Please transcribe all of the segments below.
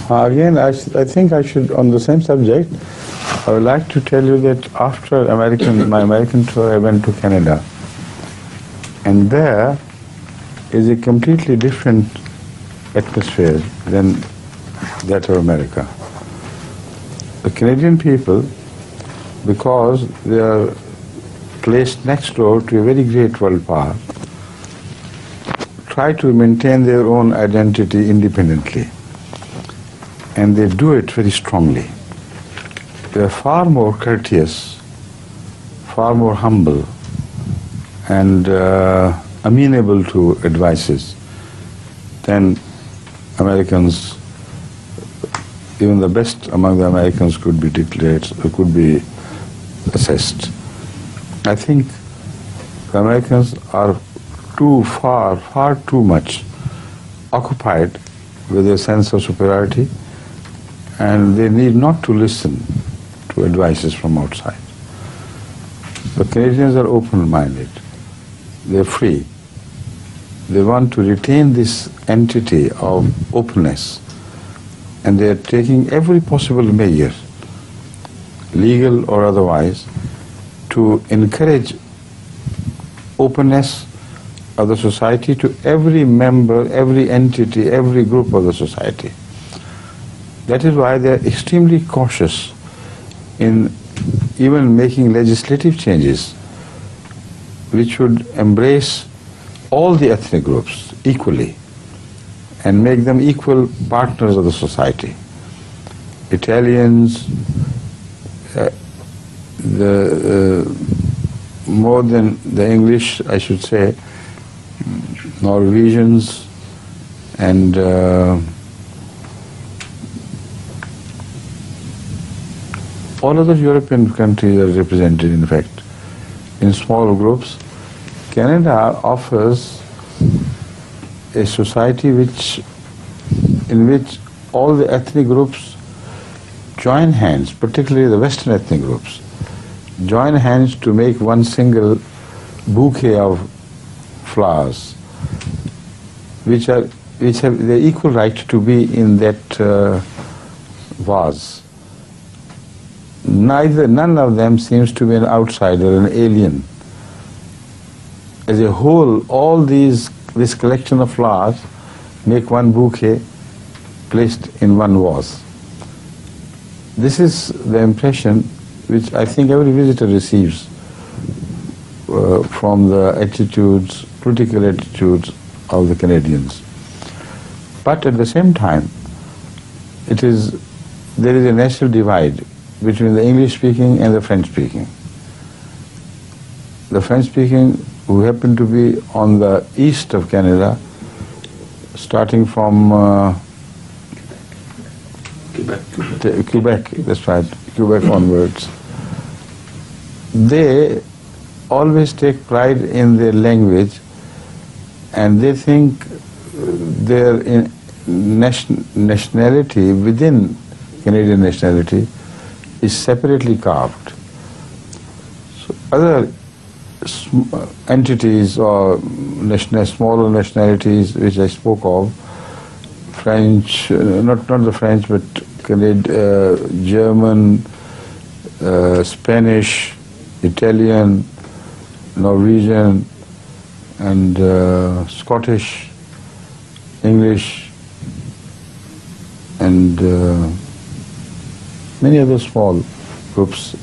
Again, I think I should, on the same subject, I would like to tell you that after my American tour, I went to Canada. And there is a completely different atmosphere than that of America. The Canadian people, because they are placed next door to a very great world power, try to maintain their own identity independently. And they do it very strongly. They are far more courteous, far more humble, and amenable to advices than Americans. Even the best among the Americans could be declared, could be assessed. I think the Americans are far too much occupied with their sense of superiority, and they need not to listen to advices from outside. The Canadians are open-minded. They're free. They want to retain this entity of openness, and they're taking every possible measure, legal or otherwise, to encourage openness of the society to every member, every entity, every group of the society. That is why they are extremely cautious in even making legislative changes which would embrace all the ethnic groups equally and make them equal partners of the society. Italians, more than the English, I should say, Norwegians and all other European countries are represented, in fact, in small groups. Canada offers a society in which all the ethnic groups join hands, particularly the Western ethnic groups, join hands to make one single bouquet of flowers, which have the equal right to be in that vase. None of them seems to be an outsider, an alien. As a whole, all this collection of flowers make one bouquet placed in one vase. This is the impression which I think every visitor receives from the attitudes, political attitudes of the Canadians. But at the same time, there is a national divide between the English-speaking and the French-speaking. The French-speaking, who happen to be on the east of Canada, starting from Quebec, that's right, Quebec onwards, they always take pride in their language, and they think their nationality within Canadian nationality is separately carved. So other entities or smaller nationalities which I spoke of, French, not the French, but German, Spanish, Italian, Norwegian, and Scottish, English, and many other small groups.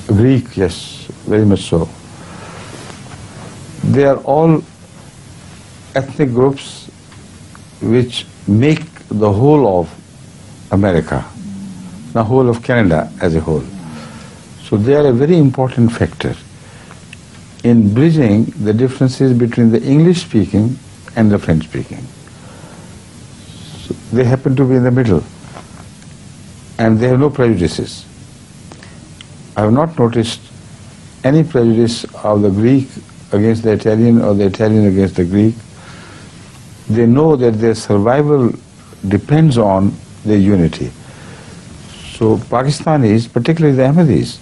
Greek, yes, very much so. They are all ethnic groups which make the whole of America, the whole of Canada as a whole. So they are a very important factor in bridging the differences between the English-speaking and the French-speaking. So they happen to be in the middle, and they have no prejudices. I have not noticed any prejudice of the Greek against the Italian or the Italian against the Greek. They know that their survival depends on their unity. So Pakistanis, particularly the Ahmadis,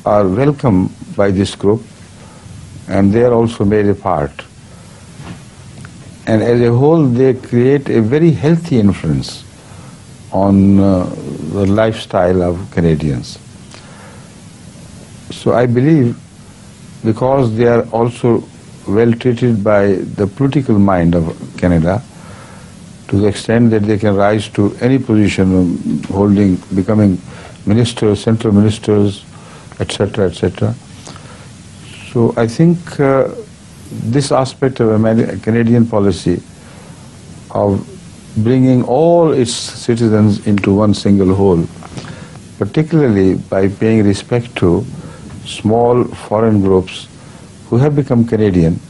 are welcome by this group, and they are also made a part. and as a whole they create a very healthy influence on the lifestyle of Canadians. So I believe, because they are also well treated by the political mind of Canada, to the extent that they can rise to any position, becoming ministers, central ministers, etc., etc. So I think this aspect of Canadian policy of bringing all its citizens into one single whole, particularly by paying respect to small foreign groups who have become Canadian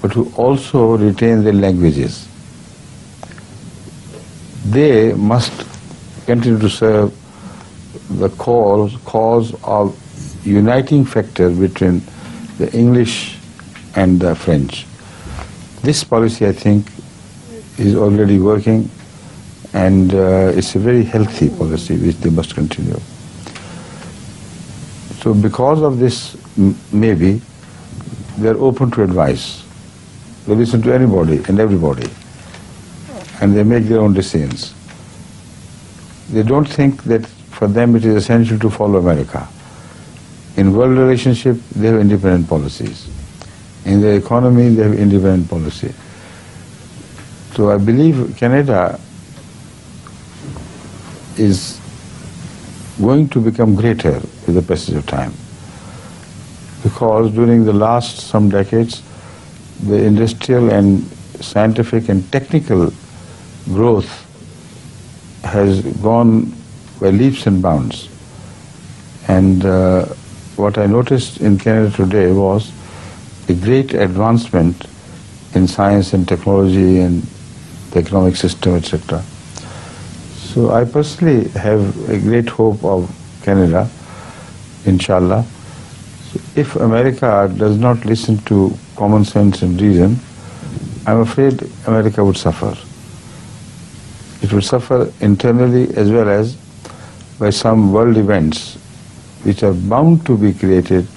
but who also retain their languages. They must continue to serve the cause of uniting factor between the English and the French. This policy, I think, is already working, and it's a very healthy policy which they must continue. So because of this, maybe, they're open to advice. They listen to anybody and everybody, and they make their own decisions. They don't think that for them it is essential to follow America. In world relationship, they have independent policies. In their economy, they have independent policy. So I believe Canada is going to become greater with the passage of time, because during the last some decades, the industrial and scientific and technical growth has gone by leaps and bounds. And what I noticed in Canada today was a great advancement in science and technology and the economic system, etc. So I personally have a great hope of Canada, inshallah. So if America does not listen to common sense and reason, I'm afraid America would suffer. It will suffer internally as well as by some world events which are bound to be created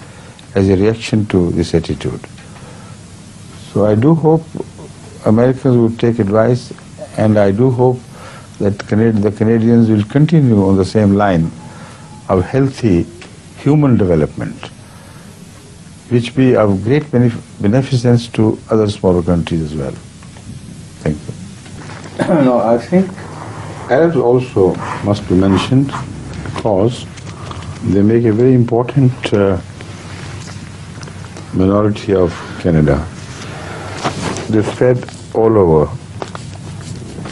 as a reaction to this attitude. So I do hope Americans will take advice, and I do hope that the Canadians will continue on the same line of healthy human development, which be of great beneficence to other smaller countries as well. Thank you. No, I think Arabs also must be mentioned, because they make a very important minority of Canada. They spread all over,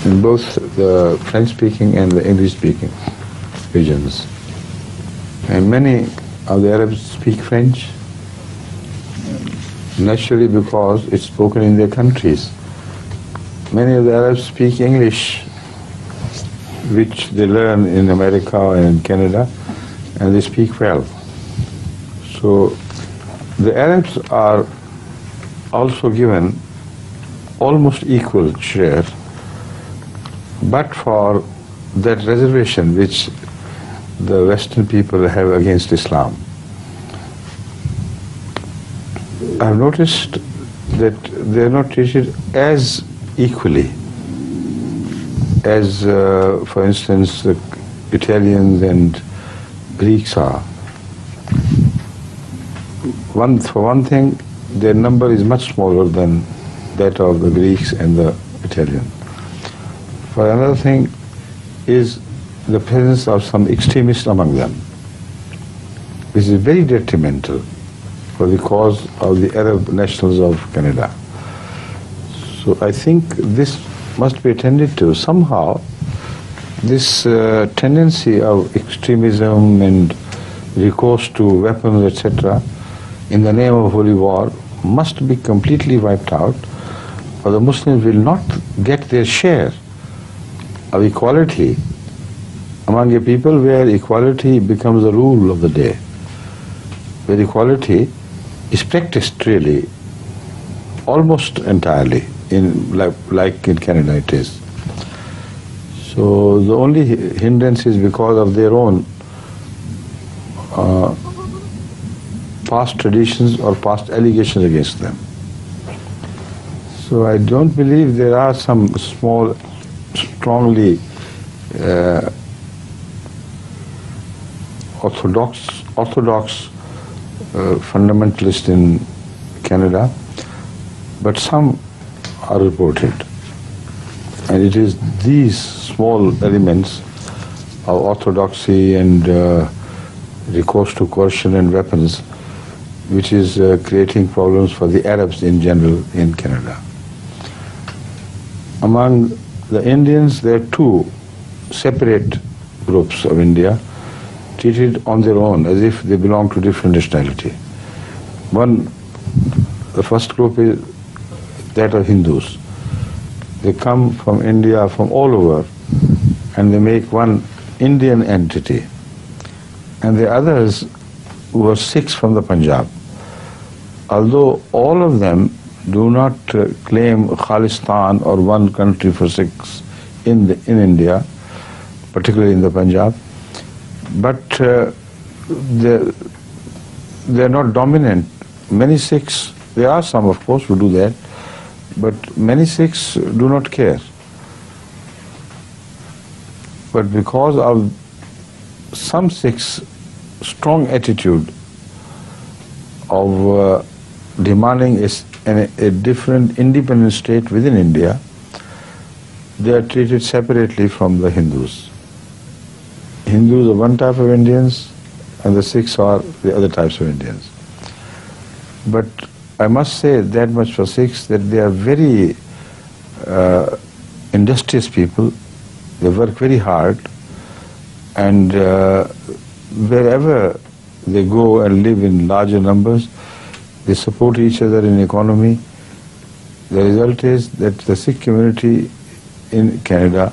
in both the French-speaking and the English-speaking regions. And many of the Arabs speak French, naturally, because it's spoken in their countries. Many of the Arabs speak English, which they learn in America and in Canada, and they speak well. So the Arabs are also given almost equal share, but for that reservation which the Western people have against Islam. I've noticed that they are not treated as equally as, for instance, the Italians and Greeks are. For one thing, their number is much smaller than that of the Greeks and the Italians. For another thing is the presence of some extremists among them, which is very detrimental for the cause of the Arab nationals of Canada. So I think this must be attended to. Somehow, this tendency of extremism and recourse to weapons, etc., in the name of holy war, must be completely wiped out, or the Muslims will not get their share of equality among a people where equality becomes the rule of the day, where equality is practiced really almost entirely, like in Canada it is. So the only hindrance is because of their own past traditions or past allegations against them. So I don't believe there are some small, strongly orthodox fundamentalists in Canada, but some are reported. And it is these small elements of orthodoxy and recourse to coercion and weapons which is creating problems for the Arabs in general in Canada. Among the Indians, there are two separate groups of India treated on their own as if they belong to different nationality. The first group is that of Hindus. They come from India, from all over, and they make one Indian entity. And the others were Sikhs from the Punjab. Although all of them do not claim Khalistan or one country for Sikhs in India, particularly in the Punjab, but they're not dominant. Many Sikhs, there are some of course who do that, but many Sikhs do not care. But because of some Sikhs' strong attitude of demanding a different independent state within India, they are treated separately from the Hindus. Hindus are one type of Indians and the Sikhs are the other types of Indians. But I must say that much for Sikhs, that they are very industrious people. They work very hard, and wherever they go and live in larger numbers, they support each other in economy. The result is that the Sikh community in Canada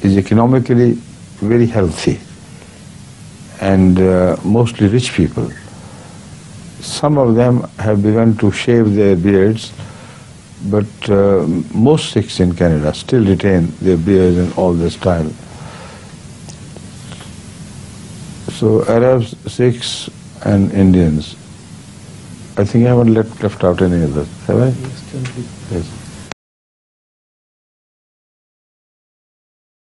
is economically very healthy and mostly rich people. Some of them have begun to shave their beards, but most Sikhs in Canada still retain their beards and all their style. So Arabs, Sikhs and Indians, I think I haven't left out any others, have I? Yes.